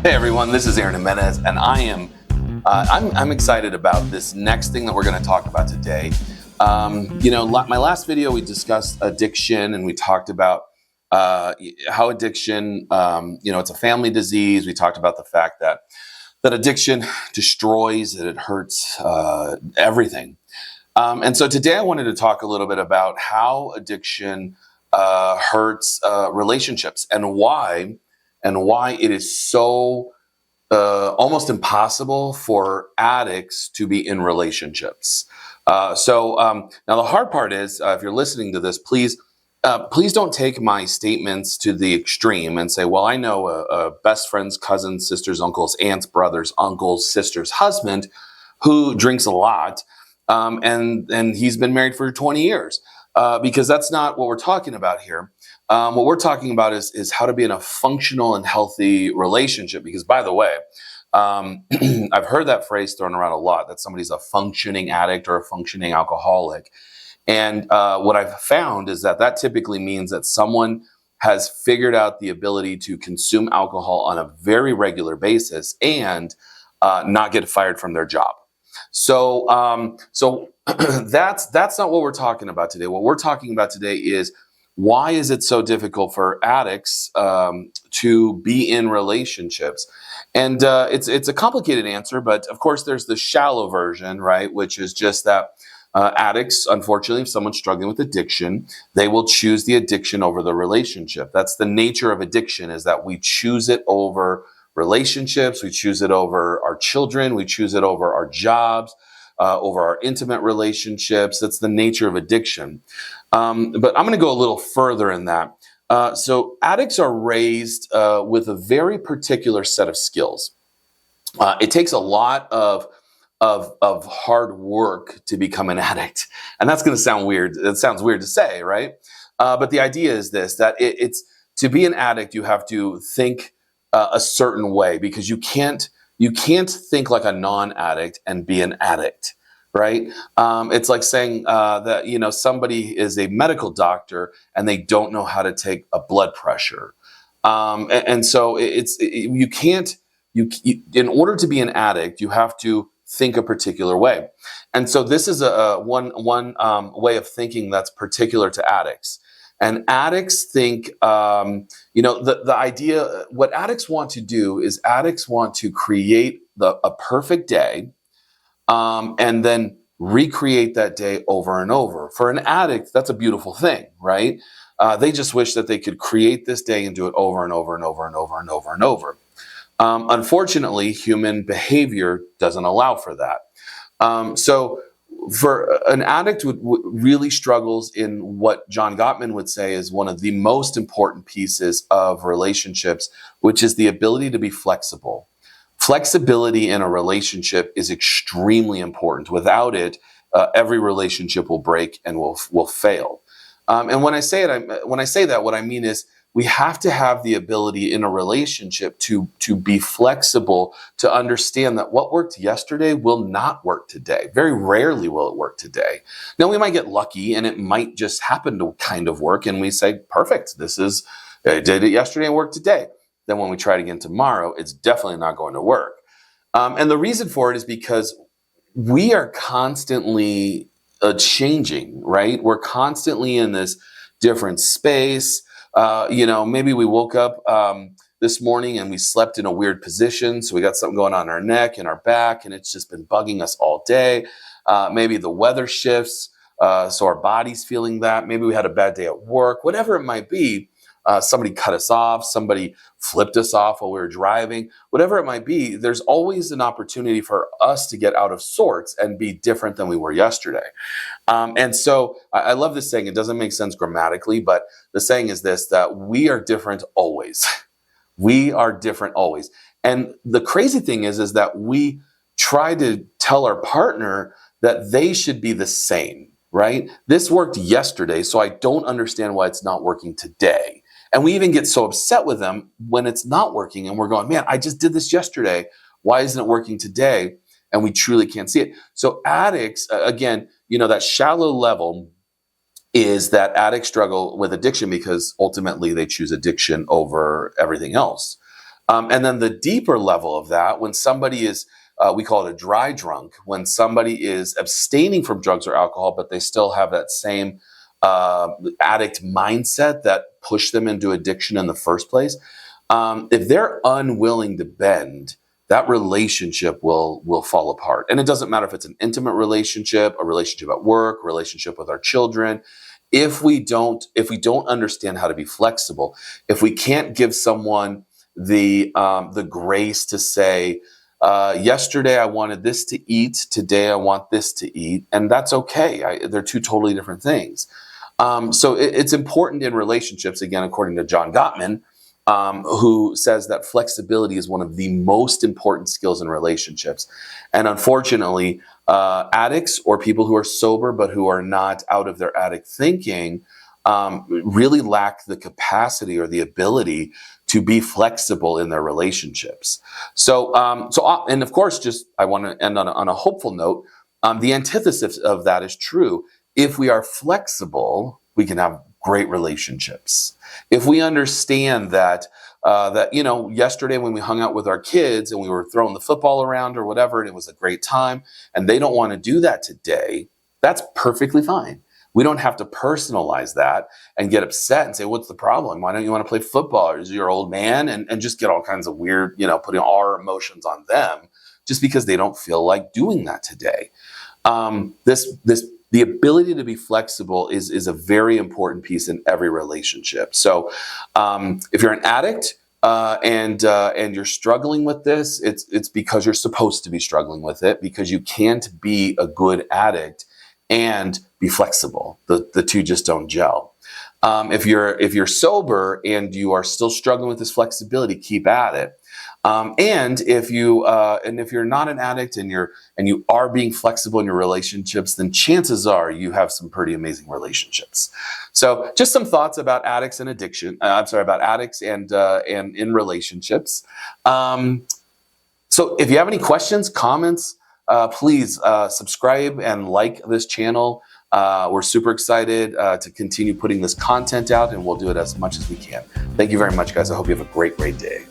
Hey everyone, this is Aaron Jimenez, and I'm excited about this next thing that we're going to talk about today. My last video we discussed addiction, and we talked about how addiction, it's a family disease. We talked about the fact that addiction destroys, that it hurts everything. And so today I wanted to talk a little bit about how addiction hurts relationships and why it is so almost impossible for addicts to be in relationships. Now the hard part is, if you're listening to this, please don't take my statements to the extreme and say, well, I know a best friend's cousins, sisters, uncles, aunts, brothers, uncles, sisters, husband who drinks a lot, and he's been married for 20 years. Because that's not what we're talking about here. What we're talking about is how to be in a functional and healthy relationship. Because, by the way, I've heard that phrase thrown around a lot, that somebody's a functioning addict or a functioning alcoholic. And what I've found is that typically means that someone has figured out the ability to consume alcohol on a very regular basis and not get fired from their job. So that's not what we're talking about today. What we're talking about today is, why is it so difficult for addicts to be in relationships? And it's a complicated answer, but of course there's the shallow version, right? Which is just that addicts, unfortunately, if someone's struggling with addiction, they will choose the addiction over the relationship. That's the nature of addiction, is that we choose it over relationships, we choose it over our children, we choose it over our jobs, over our intimate relationships. That's the nature of addiction. But I'm going to go a little further in that. So addicts are raised with a very particular set of skills. It takes a lot of hard work to become an addict, and that's going to sound weird. It sounds weird to say, right? But the idea is this: that it's to be an addict, you have to think a certain way, because you can't think like a non-addict and be an addict, right? It's like saying that somebody is a medical doctor and they don't know how to take a blood pressure, and so you can't. In order to be an addict, you have to think a particular way, and so this is one way of thinking that's particular to addicts. And addicts think, the idea, what addicts want to do is addicts want to create a perfect day, and then recreate that day over and over. For an addict, that's a beautiful thing, right? They just wish that they could create this day and do it over and over and over and over and over and over. Unfortunately, human behavior doesn't allow for that. So for an addict who really struggles in what John Gottman would say is one of the most important pieces of relationships, which is the ability to be flexible. Flexibility in a relationship is extremely important. Without it, every relationship will break and will fail. And when I say that, what I mean is, we have to have the ability in a relationship to be flexible, to understand that what worked yesterday will not work today. Very rarely will it work today. Now, we might get lucky and it might just happen to kind of work, and we say, perfect, I did it yesterday and worked today. Then when we try it again tomorrow, it's definitely not going to work. And the reason for it is because we are constantly changing, right? We're constantly in this different space. Maybe we woke up this morning and we slept in a weird position, so we got something going on in our neck and our back, and it's just been bugging us all day. Maybe the weather shifts, so our body's feeling that. Maybe we had a bad day at work, whatever it might be. Somebody cut us off, somebody flipped us off while we were driving, whatever it might be. There's always an opportunity for us to get out of sorts and be different than we were yesterday. And so I love this saying. It doesn't make sense grammatically, but the saying is this: that we are different always. We are different always. And the crazy thing is that we try to tell our partner that they should be the same, right? This worked yesterday, so I don't understand why it's not working today. And we even get so upset with them when it's not working, and we're going, man, I just did this yesterday. Why isn't it working today? And we truly can't see it. So addicts, again, that shallow level is that addicts struggle with addiction because ultimately they choose addiction over everything else. And then the deeper level of that, when somebody is, we call it a dry drunk, when somebody is abstaining from drugs or alcohol, but they still have that same addict mindset that pushed them into addiction in the first place. If they're unwilling to bend, that relationship will fall apart. And it doesn't matter if it's an intimate relationship, a relationship at work, a relationship with our children. If we don't understand how to be flexible, if we can't give someone the grace to say, yesterday I wanted this to eat, today I want this to eat, and that's okay. They're two totally different things. So it's important in relationships, again, according to John Gottman, who says that flexibility is one of the most important skills in relationships. And unfortunately, addicts or people who are sober but who are not out of their addict thinking really lack the capacity or the ability to be flexible in their relationships. So, and of course, just I want to end on a hopeful note. The antithesis of that is true. If we are flexible, we can have great relationships. If we understand that yesterday when we hung out with our kids and we were throwing the football around or whatever, and it was a great time, and they don't want to do that today, that's perfectly fine. We don't have to personalize that and get upset and say, what's the problem? Why don't you want to play football? Or is your old man? And just get all kinds of weird, putting our emotions on them just because they don't feel like doing that today. The ability to be flexible is a very important piece in every relationship. So if you're an addict and you're struggling with this, it's because you're supposed to be struggling with it, because you can't be a good addict and be flexible. The two just don't gel. If you're sober and you are still struggling with this flexibility, keep at it. And if you're not an addict and you are being flexible in your relationships, then chances are you have some pretty amazing relationships. So just some thoughts about addicts and addiction. About addicts and in relationships. So if you have any questions, comments, please subscribe and like this channel. We're super excited to continue putting this content out, and we'll do it as much as we can. Thank you very much, guys. I hope you have a great, great day.